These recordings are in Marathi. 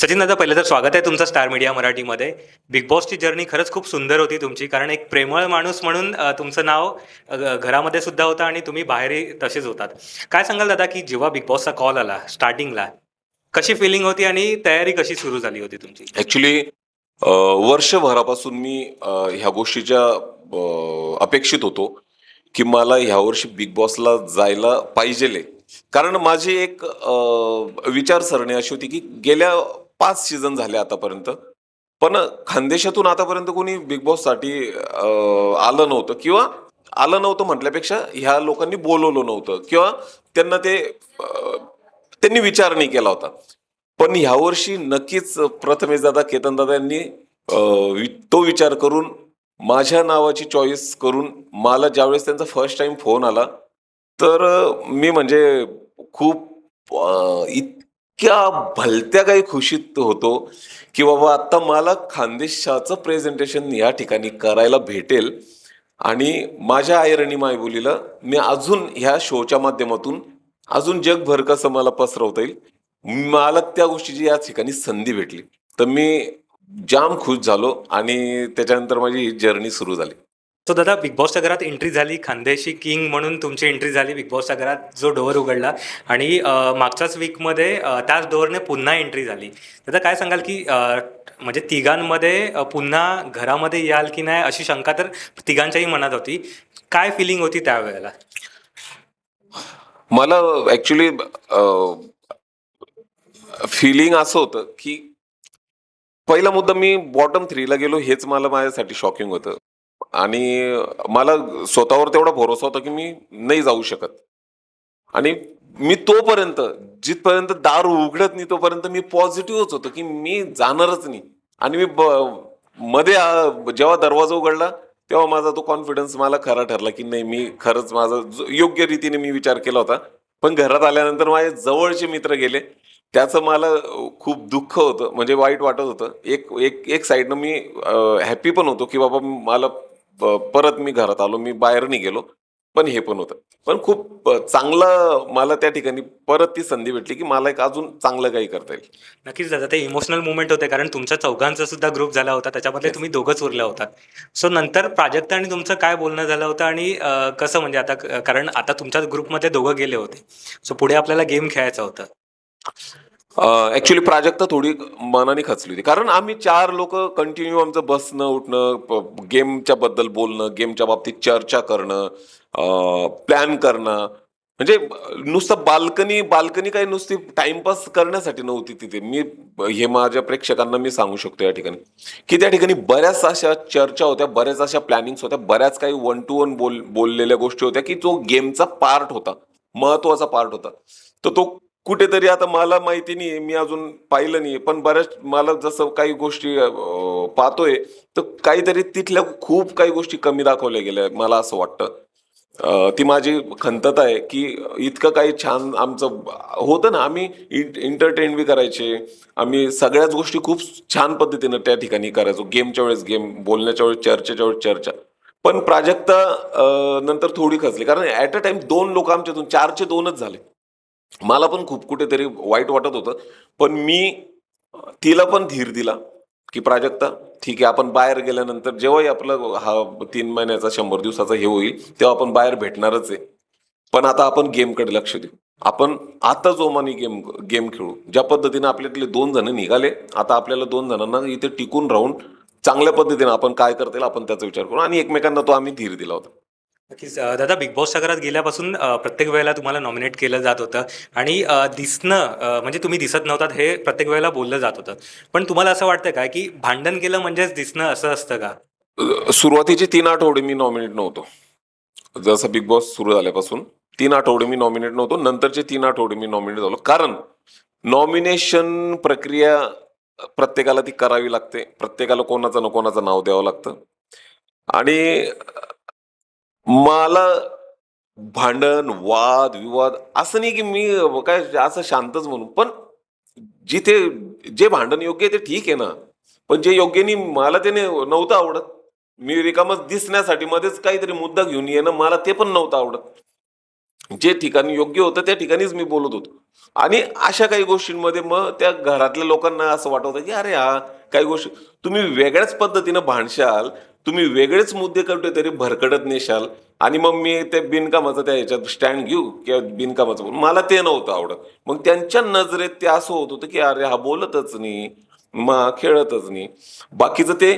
सचिन दादा, पहिलं तर स्वागत आहे तुमचं स्टार मीडिया मराठीमध्ये. बिग बॉसची जर्नी खरंच खूप सुंदर होती तुमची, कारण एक प्रेमळ माणूस म्हणून तुमचं नाव घरामध्ये सुद्धा होतं आणि तुम्ही बाहेरही तसेच होतात. काय सांगाल दादा, की जेव्हा बिग बॉसचा कॉल आला स्टार्टिंगला, कशी फिलिंग होती आणि तयारी कशी सुरू झाली होती तुमची? ॲक्चुअली वर्षभरापासून मी ह्या गोष्टीच्या अपेक्षित होतो, की मला ह्यावर्षी बिग बॉसला जायला पाहिजेल. कारण माझी एक विचारसरणी अशी होती, की गेल्या 5 सीझन झाले आतापर्यंत. पण खानदेशातून आतापर्यंत कोणी बिग बॉससाठी आलं नव्हतं किंवा आलं नव्हतं म्हटल्यापेक्षा ह्या लोकांनी बोलवलं नव्हतं किंवा त्यांना ते त्यांनी विचार नाही केला होता. पण ह्यावर्षी नक्कीच प्रथमेश दादा, केतन दादा यांनी तो विचार करून माझ्या नावाची चॉईस करून मला ज्यावेळेस त्यांचा फर्स्ट टाइम फोन आला, तर मी म्हणजे खूप इतक्या भलत्या काही खुशीत होतो, की बाबा आता मला खानदेशाचं प्रेझेंटेशन या ठिकाणी करायला भेटेल आणि माझ्या आई आणि मायबोलीला मी अजून ह्या शोच्या माध्यमातून अजून जगभर कसं मला पसरवता येईल, मला त्या गोष्टीची या ठिकाणी संधी भेटली. तर मी जाम खुश झालो आणि त्याच्यानंतर माझी ही जर्नी सुरू झाली. सो दादा, बिग बॉसच्या घरात एंट्री झाली, खानदेशी किंग म्हणून तुमची एंट्री झाली बिग बॉसच्या घरात, जो डोअर उघडला आणि मागच्याच वीकमध्ये त्याच डोअरने पुन्हा एंट्री झाली. दादा, काय सांगाल, की म्हणजे तिघांमध्ये पुन्हा घरामध्ये याल की नाही अशी शंका तर तिघांच्याही मनात होती. काय फिलिंग होती त्यावेळेला? मला ॲक्चुअली फिलिंग असं होतं, की पहिला मुद्दा मी बॉटम 3 ला गेलो हेच मला माझ्यासाठी शॉकिंग होतं आणि मला स्वतःवर तेवढा भरोसा होता, की मी नाही जाऊ शकत. आणि मी तोपर्यंत जिथपर्यंत दार उघडत नाही तोपर्यंत मी पॉझिटिव्हच होतो, की मी जाणारच नाही. आणि मी मध्ये जेव्हा दरवाजा उघडला तेव्हा माझा तो कॉन्फिडन्स मला खरा ठरला, की नाही मी खरंच माझा योग्य रीतीने मी विचार केला होता. पण घरात आल्यानंतर माझे जवळचे मित्र गेले. त्याचं मला खूप दुःख होतं, म्हणजे वाईट वाटत होतं. एक एक एक साइडनं मी हॅपी पण होतो, की बाबा मला परत मी घरात आलो, मी बाहेर नाही गेलो. पण हे पण होतं. पण खूप चांगलं मला त्या ठिकाणी परत ती संधी भेटली, की मला एक अजून चांगलं काही करता येईल. नक्कीच दादा, ते इमोशनल मुवमेंट होते, कारण तुमच्या चौघांचा सुद्धा ग्रुप झाला होता, त्याच्यामध्ये येस. तुम्ही दोघंच उरला होतात. सो नंतर प्राजक्ता आणि तुमचं काय बोलणं झालं होतं आणि कसं म्हणजे आता कारण आता तुमच्याच ग्रुपमध्ये दोघं गेले होते. सो पुढे आपल्याला गेम खेळायचा होता. प्राजक्ता थोडी मनाने खचली होती. कारण आम्ही 4 लोकं कंटिन्यू आमचं बसणं, उठणं, गेमच्या बद्दल बोलणं, गेमच्या बाबतीत चर्चा करणं, प्लॅन करणं. म्हणजे नुसतं बाल्कनी बाल्कनी काही नुसती टाईमपास करण्यासाठी नव्हती तिथे. हे माझ्या प्रेक्षकांना मी सांगू शकतो या ठिकाणी, की त्या ठिकाणी बऱ्याच अशा चर्चा होत्या, बऱ्याच अशा प्लॅनिंग्स होत्या, बऱ्याच काही वन टू वन बोललेल्या गोष्टी होत्या, की जो गेमचा पार्ट होता, महत्त्वाचा पार्ट होता. तर तो कुठेतरी आता मला माहिती नाहीये, मी अजून पाहिलं नाहीये. पण बऱ्याच मला जसं काही गोष्टी पाहतोय, तर काहीतरी तिथल्या खूप काही गोष्टी कमी दाखवल्या गेल्या मला असं वाटतं. ती माझी खंतता आहे, की इतकं काही छान आमचं होतं ना, आम्ही एंटरटेन बी करायचे. आम्ही सगळ्याच गोष्टी खूप छान पद्धतीनं त्या ठिकाणी करायचो. गेमच्या वेळेस गेम, बोलण्याच्या वेळेस चर्चेच्या वेळेस चर्चा. पण प्राजक्ता नंतर थोडी खचली. कारण ॲट अ टाईम 2 लोकं आमच्यातून 4चे 2च झाले. मला पण खूप कुठेतरी वाईट वाटत होतं. पण मी तिला पण धीर दिला, की प्राजक्ता ठीक आहे, आपण बाहेर गेल्यानंतर जेव्हाही आपलं हा 3 महिन्याचा 100 दिवसाचा हे होईल, तेव्हा आपण बाहेर भेटणारच आहे. पण आता आपण गेमकडे लक्ष देऊ. आपण आता जोमाने गेम गेम खेळू. ज्या पद्धतीने आपल्यातले 2 जण निघाले, आता आपल्याला 2 जणांना इथे टिकून राहून चांगल्या पद्धतीने आपण काय करता येईल आपण त्याचा विचार करू आणि एकमेकांना तो आम्ही धीर दिला होता. नक्कीच दादा, बिग बॉसच्या घरात गेल्यापासून प्रत्येक वेळेला तुम्हाला नॉमिनेट केलं जात होतं आणि दिसणं म्हणजे तुम्ही दिसत नव्हतात हे प्रत्येक वेळेला बोललं जात होतं. पण तुम्हाला असं वाटतं का, की भांडण केलं म्हणजेच दिसणं असं असतं का? सुरुवातीचे 3 आठवडे मी नॉमिनेट नव्हतो. जसं बिग बॉस सुरू झाल्यापासून 3 आठवडे मी नॉमिनेट नव्हतो. नंतरचे 3 आठवडे मी नॉमिनेट झालो. कारण नॉमिनेशन प्रक्रिया प्रत्येकाला ती करावी लागते. प्रत्येकाला कोणाचं ना कोणाचं नाव द्यावं लागतं. आणि मला भांडण, वाद, विवाद असं नाही की मी काय असं शांतच म्हणून. पण जिथे जे भांडण योग्य आहे ते ठीक आहे ना. पण जे योग्य नाही मला ते नव्हतं आवडत. मी रिकामच दिसण्यासाठी मध्येच काहीतरी मुद्दा घेऊन येणं मला ते पण नव्हतं आवडत. जे ठिकाणी योग्य होतं त्या ठिकाणीच मी बोलत होतो. आणि अशा काही गोष्टींमध्ये मग त्या घरातल्या लोकांना असं वाटत होतं, की अरे हा काही गोष्टी तुम्ही वेगळ्याच पद्धतीनं भांडशाल, तुम्ही वेगळेच मुद्दे कुठेतरी भरकटत नेशाल आणि मग मी ते बिनकामाचं त्या ह्याच्यात स्टँड घेऊ किंवा बिनकामाचं बोलू. मला ते नव्हतं आवडत. मग त्यांच्या नजरेत ते असं होत होतं, की अरे हा बोलतच नाही, मग खेळतच नाही. बाकीचं ते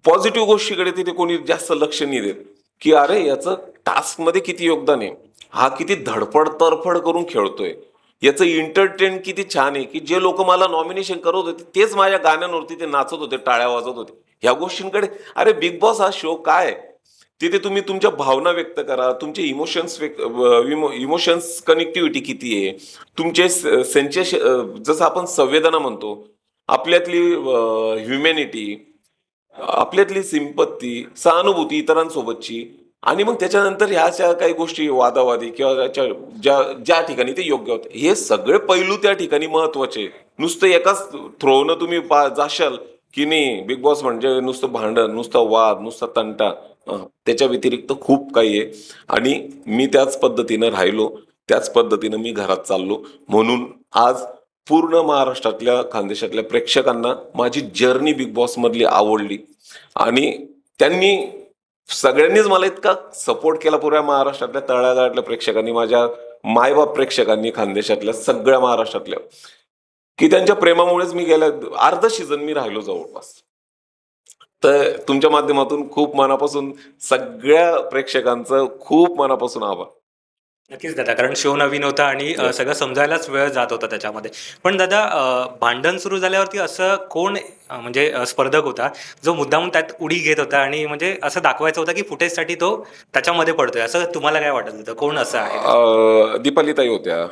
पॉझिटिव्ह गोष्टीकडे तिथे कोणी जास्त लक्ष नाही देत, की अरे याचं टास्कमध्ये किती योगदान आहे. हा किती धडपड तडफड करून खेळतोय. याचं एंटरटेन किती छान आहे, की जे लोक मला नॉमिनेशन करत होते तेच माझ्या गाण्यांवरती ते नाचत होते, टाळ्या वाजवत होते. ह्या गोष्टींकडे अरे बिग बॉस हा शो काय आहे? तिथे तुम्ही तुमच्या भावना व्यक्त करा, तुमचे इमोशन्स कनेक्टिव्हिटी किती आहे, तुमचे जसं आपण संवेदना म्हणतो, आपल्यातली ह्युमॅनिटी, आपल्यातली सिंपत्ती, सहानुभूती इतरांसोबतची आणि मग त्याच्यानंतर ह्या अशा काही गोष्टी वादावादी किंवा ज्या ज्या ठिकाणी ते योग्य होते हे सगळे पैलू त्या ठिकाणी महत्वाचे. नुसतं एकाच थ्रोनं तुम्ही जाशाल की नाही बिग बॉस म्हणजे नुसतं भांडण, नुसतं वाद, नुसता तंटा. त्याच्या व्यतिरिक्त खूप काही आहे आणि मी त्याच पद्धतीनं राहिलो, त्याच पद्धतीनं मी घरात चाललो. म्हणून आज पूर्ण महाराष्ट्रातल्या खानदेशातल्या प्रेक्षकांना माझी जर्नी बिग बॉस मधली आवडली आणि त्यांनी सगळ्यांनीच मला इतका सपोर्ट केला पुऱ्या महाराष्ट्रातल्या तळागाळातल्या प्रेक्षकांनी, माझ्या मायबाप प्रेक्षकांनी खानदेशातल्या सगळ्या महाराष्ट्रातल्या, की त्यांच्या प्रेमामुळेच मी गेल्या अर्ध सीझन मी राहिलो जवळपास. तर तुमच्या माध्यमातून खूप मनापासून सगळ्या प्रेक्षकांचं खूप मनापासून आभार. नक्कीच दादा, कारण शो नवीन होता आणि सगळं समजायलाच वेळ जात होता त्याच्यामध्ये. पण दादा, भांडण सुरू झाल्यावरती असं कोण म्हणजे स्पर्धक होता जो मुद्दामून त्यात उडी घेत होता आणि म्हणजे असं दाखवायचं होतं की फुटेजसाठी तो त्याच्यामध्ये पडतोय, असं तुम्हाला काय वाटत होतं? कोण असं आहे? दीपालीताई होत्या.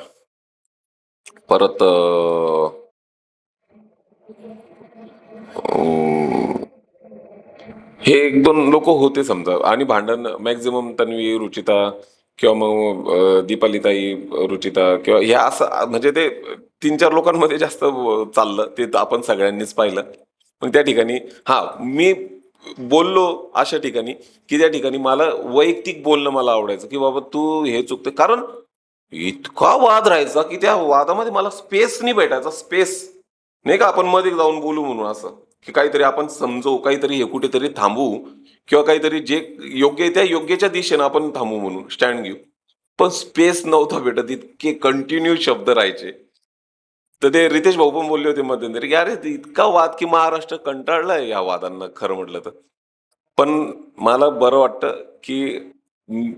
परत अं, हे एक दोन लोक होते समजा आणि भांडण मॅक्झिमम तन्वी, रुचिता किंवा मग दीपालीताई, रुचिता किंवा ह्या असं म्हणजे ते 3-4 लोकांमध्ये जास्त चाललं ते तर आपण सगळ्यांनीच पाहिलं. मग त्या ठिकाणी हा मी बोललो अशा ठिकाणी, की त्या ठिकाणी मला वैयक्तिक बोलणं मला आवडायचं, की बाबा तू हे चुकतं. कारण इतका वाद राहायचा, की त्या वादामध्ये मला स्पेस नाही भेटायचा. स्पेस नाही का आपण मध्ये जाऊन बोलू म्हणून असं, की काहीतरी आपण समजू, काहीतरी हे कुठेतरी थांबू किंवा काहीतरी जे योग्य आहे त्या योग्यच्या दिशेनं आपण थांबू म्हणून स्टँड घेऊ. पण स्पेस नव्हता भेटत. इतके कंटिन्यू शब्द राहायचे. तर ते रितेश भाऊ पण बोलले होते मध्यंतरी, की "अरे, ते इतका वाद की महाराष्ट्र कंटाळलाय या वादांना खरं म्हटलं तर." पण मला बरं वाटतं, की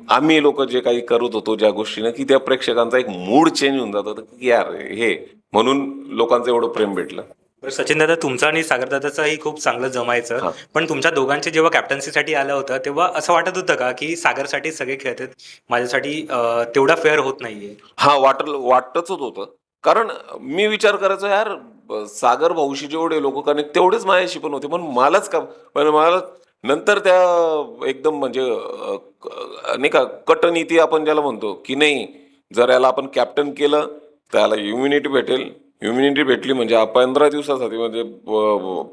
आम्ही लोकं जे काही करत होतो ज्या गोष्टीनं, की त्या प्रेक्षकांचा एक मूड चेंज होऊन जात होता, की यार हे म्हणून लोकांचं एवढं प्रेम भेटलं. बरं सचिन दादा, तुमचं आणि सागर दादाचंही खूप चांगलं जमायचं. हां. पण तुमच्या दोघांचे जेव्हा कॅप्टन्सीसाठी आलं होतं तेव्हा असं वाटत होतं का की सागरसाठी सगळे खेळतात, माझ्यासाठी तेवढा फेअर होत नाहीये? हां, वाटतच होतं. कारण मी विचार करायचो यार सागर भाऊशी जेवढे लोकं कनेक्ट तेवढेच माझ्याशी पण होते. पण मलाच का पण मला नंतर त्या एकदम म्हणजे नाही का कटनीती आपण ज्याला म्हणतो, की नाही जर याला आपण कॅप्टन केलं, तर त्याला इम्युनिटी भेटेल. इम्युनिटी भेटली म्हणजे हा 15 दिवसासाठी म्हणजे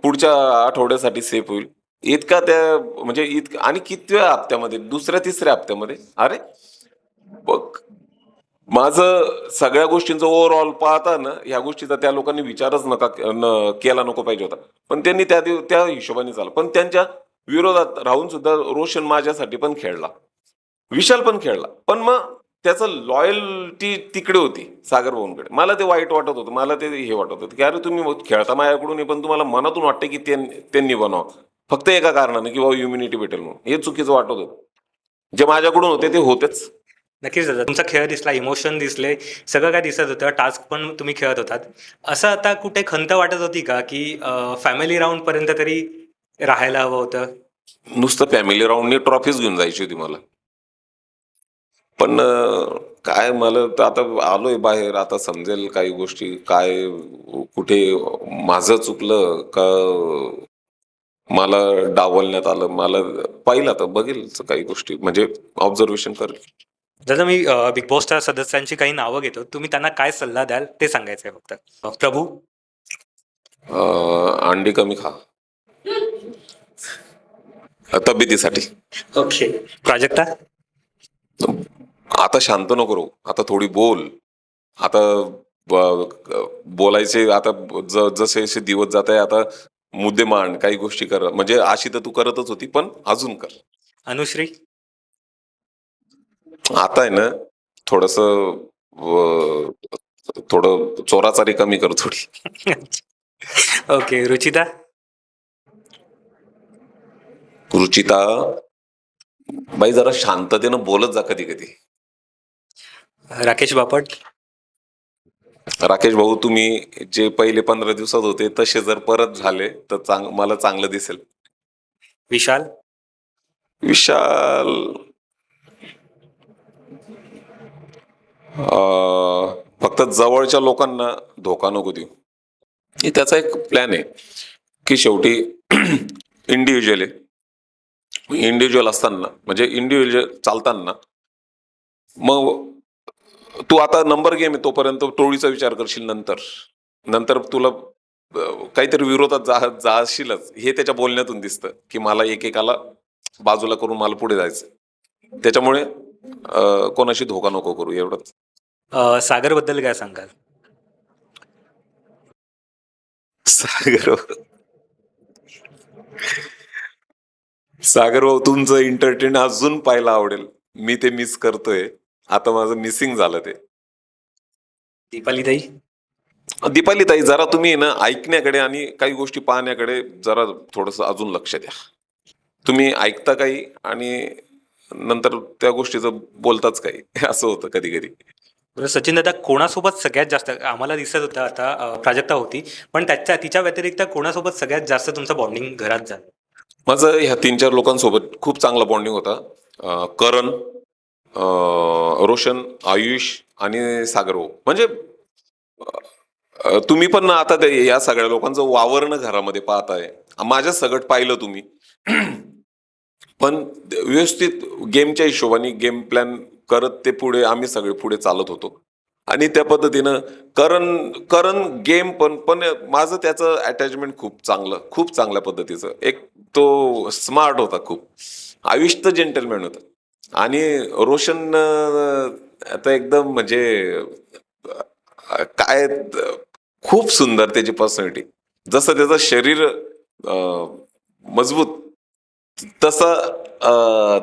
पुढच्या आठवड्यासाठी सेफ होईल. इतका त्या म्हणजे इतकं आणि कितव्या हप्त्यामध्ये? दुसऱ्या-तिसऱ्या हप्त्यामध्ये. अरे, बघ माझं सगळ्या गोष्टींचा ओव्हरऑल पाहता ना, ह्या गोष्टीचा त्या लोकांनी विचारच केला नको पाहिजे होता. पण त्यांनी त्या हिशोबाने चाललं. पण त्यांच्या विरोधात राहून सुद्धा रोशन माझ्यासाठी पण खेळला. विशाल पण खेळला. पण मग त्याचं लॉयल्टी तिकडे होती सागर भाऊंकडे. मला ते वाईट वाटत होतं. मला ते हे वाटत होतं, की अरे तुम्ही खेळता माझ्याकडून आहे, पण तुम्हाला मनातून वाटतं, की त्यांनी बनावं. फक्त एका कारणाने, की बाबा इम्युनिटी भेटेल म्हणून. हे चुकीचं वाटत होतं. जे माझ्याकडून होते ते होतेच. नक्कीच दादा, तुमचा खेळ दिसला, इमोशन दिसले, सगळं काय दिसत होतं, टास्क पण तुम्ही खेळत होतात. असं आता कुठे खंत वाटत होती का की फॅमिली राऊंड पर्यंत तरी राहायला हवं होतं? नुसतं फॅमिली राऊंडनी ट्रॉफीज घेऊन जायची होती मला. पण काय मला तर आता आलोय बाहेर, आता समजेल काही गोष्टी काय कुठे माझं चुकलं का मला डावलण्यात आलं. मला पाहिलं आता बघेल काही गोष्टी म्हणजे ऑब्झर्वेशन करेल. दादा, मी बिग बॉसच्या सदस्यांची काही नावं घेतो, तुम्ही त्यांना काय सल्ला द्याल ते सांगायचं आहे फक्त. प्रभू. अंडी कमी खा तब्येतीसाठी. ओके. प्राजक्ता. आता शांत नको राहू, आता थोडी बोल. आता बोलायचे आता जसे जसे दिवस जात आहे आता मुद्दे मांड, काही गोष्टी कर. म्हणजे अशी तर तू करतच होती, पण अजून कर. अनुश्री. आता आहे ना थोडस थोडं चोराचारी कमी कर थोडी. ओके. रुचिता. रुचिता, बाई जरा शांततेनं बोलत जा कधी कधी. राकेश बापट. राकेश भाऊ, तुम्ही जे पहिले 15 दिवसात होते तसे जर परत झाले तर मला चांगलं दिसेल. विशाल. विशाल, फक्त जवळच्या लोकांना धोका नको देऊ. हे त्याचा एक प्लॅन आहे की शेवटी इंडिव्हिज्युअल आहे. इंडिव्हिज्युअल असताना म्हणजे इंडिव्हिज्युअल चालताना मग तू आता नंबर गेम आहे तोपर्यंत टोळीचा विचार करशील. नंतर नंतर तुला काहीतरी विरोधात जाशीलच. हे त्याच्या बोलण्यातून दिसतं की मला एकेकाला बाजूला करून मला पुढे जायचं. त्याच्यामुळे कोणाशी धोका नको करू एवढंच. सागर बद्दल काय सांगाल? सागर सागर भाऊ, तुमचं एंटरटेन अजून पाहायला आवडेल. मी ते मिस करतोय. आता माझं मिसिंग झालं ते. दीपाली ताई. दीपाली ताई, जरा तुम्ही ना ऐकण्याकडे आणि काही गोष्टी पाहण्याकडे जरा थोडस अजून लक्ष द्या. तुम्ही ऐकता काही आणि नंतर त्या गोष्टीचं बोलताच काही. असं होतं कधी कधी. बरं सचिन दादा, कोणासोबत सगळ्यात जास्त आम्हाला दिसत होतं आता प्राजक्ता होती, पण तिच्या व्यतिरिक्त कोणासोबत सगळ्यात जास्त तुमचं बॉन्डिंग घरात झालं? माझं ह्या 3-4 लोकांसोबत खूप चांगला बॉन्डिंग होता. करण, रोशन, आयुष आणि सागर भाऊ. म्हणजे तुम्ही पण ना आता या सगळ्या लोकांचं वावरणं घरामध्ये पाहताय. माझ्या सगळं पाहिलं तुम्ही. पण व्यवस्थित गेमच्या हिशोबाने गेम प्लॅन करत ते पुढे आम्ही सगळे पुढे चालत होतो. आणि त्या पद्धतीनं करण करण गेम पण पण माझं त्याचं अटॅचमेंट खूप चांगलं, खूप चांगल्या पद्धतीचं. एक तो स्मार्ट होता खूप. आयुष तर जेंटलमॅन होता. आणि रोशन आता एकदम म्हणजे काय खूप सुंदर त्याची पर्सनॅलिटी. जसं त्याचं शरीर मजबूत तसं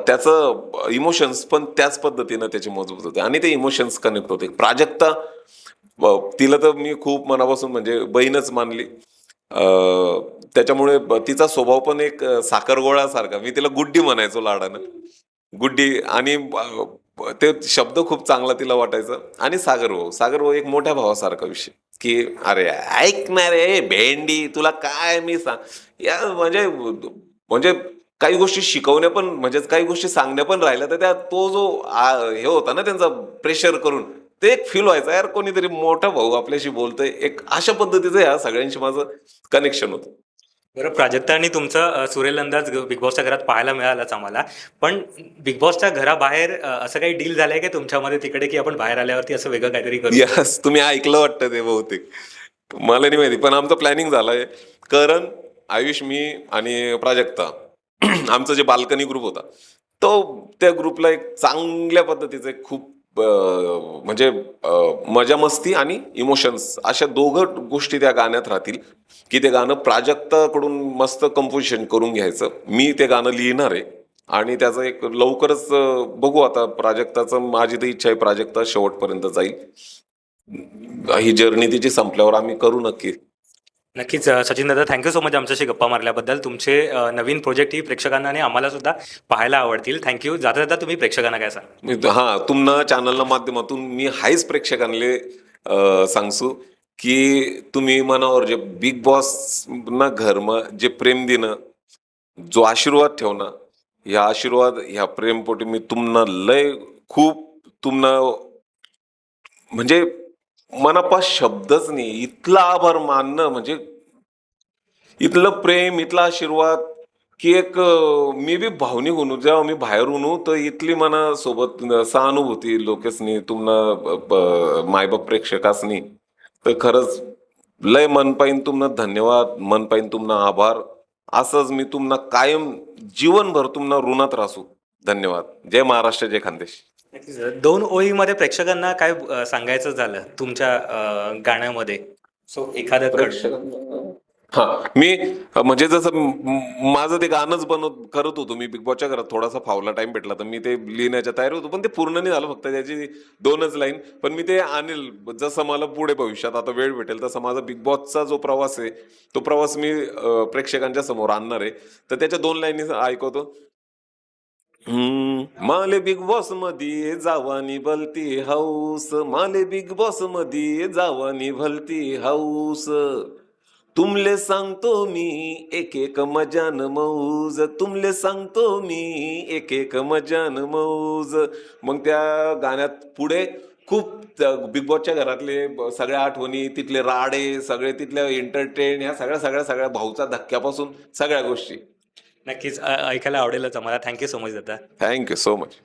त्याचं इमोशन्स पण त्याच पद्धतीनं त्याचे मजबूत होते आणि ते इमोशन्स कनेक्ट होते. प्राजक्ता, तिला तर मी खूप मनापासून म्हणजे बहीणच मानली. त्याच्यामुळे तिचा स्वभाव पण एक साखरगोळासारखा. मी तिला गुड्डी म्हणायचो लाडानं. गुड्डी. आणि ते शब्द खूप चांगला तिला वाटायचा. आणि सागर भाऊ एक मोठ्या भावासारखा विषय की अरे ऐक ना रे भेंडी, तुला काय मी सांग या म्हणजे म्हणजे काही गोष्टी शिकवण्या पण म्हणजे काही गोष्टी सांगण्या पण राहिल्या तर त्या तो जो हे होता ना त्यांचा प्रेशर करून ते एक फील व्हायचं यार कोणीतरी मोठा भाऊ आपल्याशी बोलतोय. एक अशा पद्धतीचं या सगळ्यांशी माझं कनेक्शन होतं. बरं, प्राजक्ता आणि तुमचा सुरेल अंदाज बिग बॉसच्या घरात पाहायला मिळालाच आम्हाला. पण बिग बॉसच्या घराबाहेर असं काही डील झालंय की तुमच्यामध्ये तिकडे की आपण बाहेर आल्यावरती असं वेगळं काहीतरी करू? यस, तुम्ही ऐकलं वाटतं ते बहुतेक. मला नाही माहिती पण आमचं प्लॅनिंग झालंय. करण, आयुष, मी आणि प्राजक्ता आमचं जे बाल्कनी ग्रुप होता तो त्या ग्रुपला एक चांगल्या पद्धतीचं एक खूप म्हणजे मजा मस्ती आणि इमोशन्स अशा दोघं गोष्टी त्या गाण्यात राहतील. की ते गाणं प्राजक्ताकडून मस्त कंपोजिशन करून घ्यायचं. मी ते गाणं लिहिणार आहे आणि त्याचं एक लवकरच बघू. आता प्राजक्ताचं माझी तर इच्छा आहे प्राजक्ता शेवटपर्यंत जाईल. ही जर्नी तिची संपल्यावर आम्ही करू नक्की. नक्कीच. सचिन दादा, थँक्यू सो मच आमच्याशी गप्पा मारल्याबद्दल. तुमचे नवीन प्रोजेक्ट ही प्रेक्षकांना आणि आम्हाला सुद्धा पाहायला आवडतील. थँक्यू. जाता जाता तुम्ही प्रेक्षकांना काय सांगा? हा, तुमना चॅनलना माध्यमातून मी हायच प्रेक्षकांले सांगसू की तुम्ही मनावर जे बिग बॉस ना घरमा जे प्रेम देणं, जो आशीर्वाद ठेवणं, ह्या आशीर्वाद ह्या प्रेमपोटी मी तुम्हाला लय खूप तुम्हाला म्हणजे मनापास शब्दच नाही. इथला आभार मानणं म्हणजे इथलं प्रेम, इथला आशीर्वाद की एक मी बी भावनिक होणू जेव्हा मी बाहेर होणू तर इथली मना सोबत सहानुभूती लोकेसनी तुम्हाला मायबाप प्रेक्षकासनी तर खरंच लय मन पाहिन तुम्हाला धन्यवाद, मन पाहिन तुम्हाला आभार. असंच मी तुम्हाला कायम जीवनभर तुम्हाला ऋणात राहू. धन्यवाद. जय महाराष्ट्र, जय खानदेश. नक्कीच. 2 ओळीमध्ये प्रेक्षकांना काय सांगायचं झालं तुमच्या गाण्यामध्ये? सो एखादं हा मी म्हणजे जसं माझं ते गाणंच करत होतो मी बिग बॉसच्या घरात थोडासा फावला टाइम भेटला तर मी ते लिहिण्याच्या तयारी होतो पण ते पूर्ण नाही झालं फक्त त्याची 2च लाईन पण मी ते आणेल जसं मला पुढे भविष्यात आता वेळ भेटेल तसं माझा बिग बॉसचा जो प्रवास आहे तो प्रवास मी प्रेक्षकांच्या समोर आणणार आहे तर त्याच्या 2 लाईनी ऐकवतो. माले बिग बॉस मध्ये जावानी भलती हाऊस माले बिग बॉस मध्ये जावानी भलती हाऊस तुमले सांगतो मी एक एक मजान मौज तुमले सांगतो मी एक एक मजान मौज. मग त्या गाण्यात पुढे खूप बिग बॉसच्या घरातले सगळ्या आठवणी तिथले राडे सगळे तिथल्या एंटरटेन ह्या सगळ्या सगळ्या सगळ्या भाऊचा धक्क्यापासून सगळ्या गोष्टी. नक्कीच ऐकायला आवडेलच आम्हाला. थँक्यू सो मच दादा. Thank you so much.